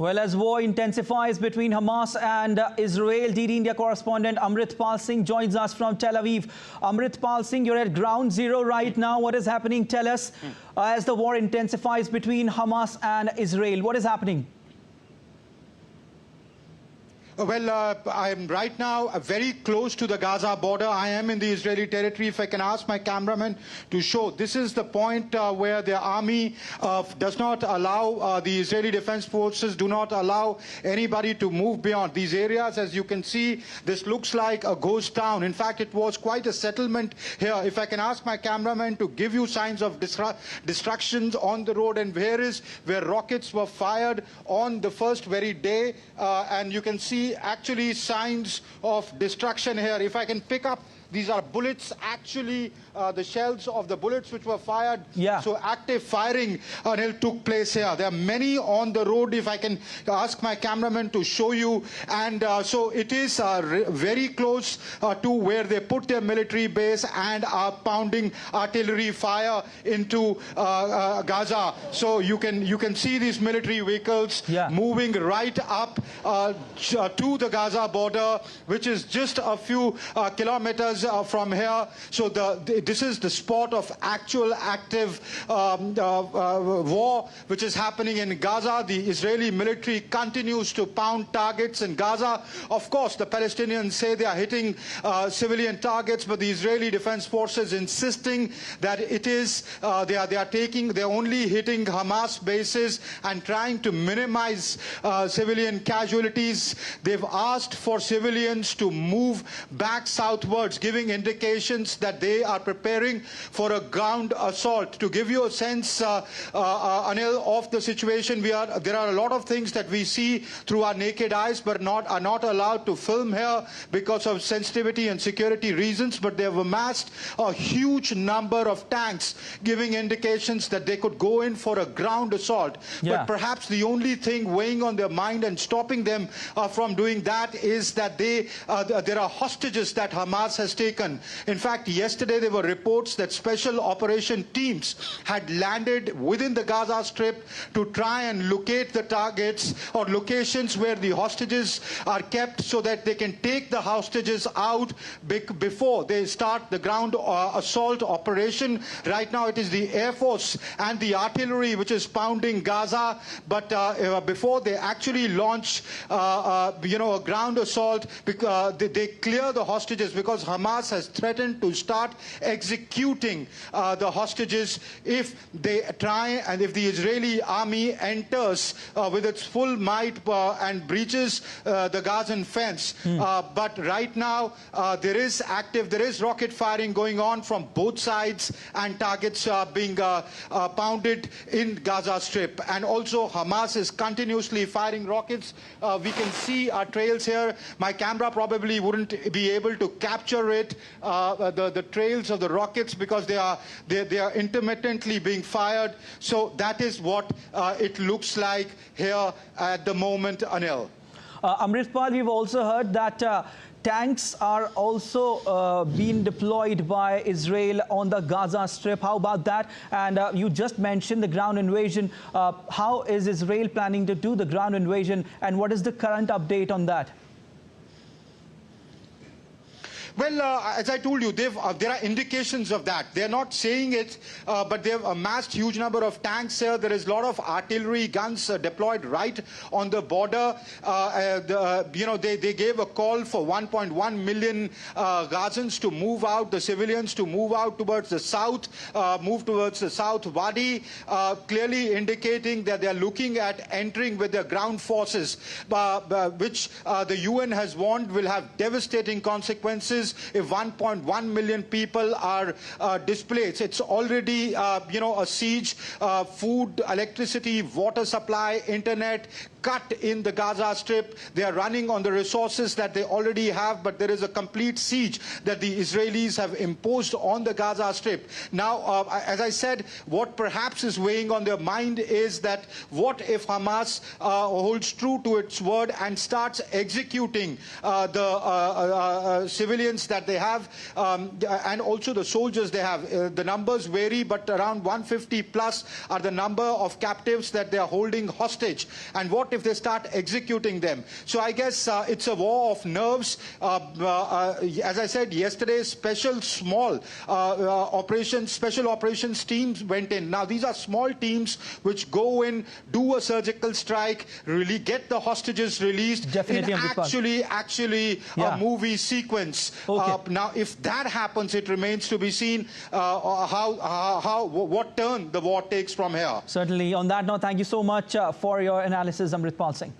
Well, as war intensifies between Hamas and Israel, DDINDIA correspondent Amritpal Singh joins us from Tel Aviv. Amritpal Singh, you're at ground zero right now. What is happening? Tell us as the war intensifies between Hamas and Israel. What is happening? Well, I am right now very close to the Gaza border. I am in the Israeli territory. If I can ask my cameraman to show, this is the point where the army does not allow, the Israeli Defense Forces do not allow anybody to move beyond these areas. As you can see, this looks like a ghost town. In fact, it was quite a settlement here. If I can ask my cameraman to give you signs of destructions on the road, and where rockets were fired on the first very day, and you can see actually signs of destruction here. If I can pick up, these are bullets, actually the shells of the bullets which were fired. Yeah. So active firing took place here. There are many on the road. If I can ask my cameraman to show you. And so it is very close to where they put their military base and are pounding artillery fire into Gaza. So you can see these military vehicles moving right up to the Gaza border, which is just a few kilometers from here. So this is the spot of actual active war which is happening in Gaza. The Israeli military continues to pound targets in Gaza. Of course, the Palestinians say they are hitting civilian targets, but the Israeli Defense Forces insisting that it is they're only hitting Hamas bases and trying to minimize civilian casualties. They've asked for civilians to move back southwards, giving indications that they are preparing for a ground assault. To give you a sense, Anil, of the situation, there are a lot of things that we see through our naked eyes but are not allowed to film here because of sensitivity and security reasons, but they have amassed a huge number of tanks, giving indications that they could go in for a ground assault. But perhaps the only thing weighing on their mind and stopping them from doing that is that there are hostages that Hamas has taken. In fact, yesterday there were reports that special operation teams had landed within the Gaza Strip to try and locate the targets or locations where the hostages are kept so that they can take the hostages out before they start the ground assault operation. Right now it is the Air Force and the artillery which is pounding Gaza, but before they actually launch a ground assault, they clear the hostages, because Hamas has threatened to start executing the hostages if they try, and if the Israeli army enters with its full might and breaches the Gazan fence. But right now there is rocket firing going on from both sides, and targets being pounded in Gaza Strip. And also Hamas is continuously firing rockets. We can see our trails here. My camera probably wouldn't be able to capture it, the trails of the rockets, because they are intermittently being fired. So that is what it looks like here at the moment, Anil. Amritpal, we've also heard that tanks are also being deployed by Israel on the Gaza Strip. How about that? And you just mentioned the ground invasion. How is Israel planning to do the ground invasion, and what is the current update on that? Well, as I told you, there are indications of that. They're not saying it, but they've amassed huge number of tanks here. There is a lot of artillery guns deployed right on the border. They gave a call for 1.1 million Gazans to move out, the civilians to move out towards the south, move towards the South Wadi, clearly indicating that they're looking at entering with their ground forces, which the UN has warned will have devastating consequences if 1.1 million people are displaced. It's already, a siege. Food, electricity, water supply, internet cut in the Gaza Strip. They are running on the resources that they already have, but there is a complete siege that the Israelis have imposed on the Gaza Strip. Now, as I said, what perhaps is weighing on their mind is that what if Hamas holds true to its word and starts executing the civilians civilians that they have, and also the soldiers they have. The numbers vary, but around 150 plus are the number of captives that they are holding hostage. And what if they start executing them? So I guess it's a war of nerves. As I said yesterday, special operations teams went in. Now these are small teams which go in, do a surgical strike, really get the hostages released. Definitely, in actually a movie sequence. Okay. Now if that happens, it remains to be seen what turn the war takes from here. Certainly. On that note, thank you so much for your analysis, Amritpal Singh.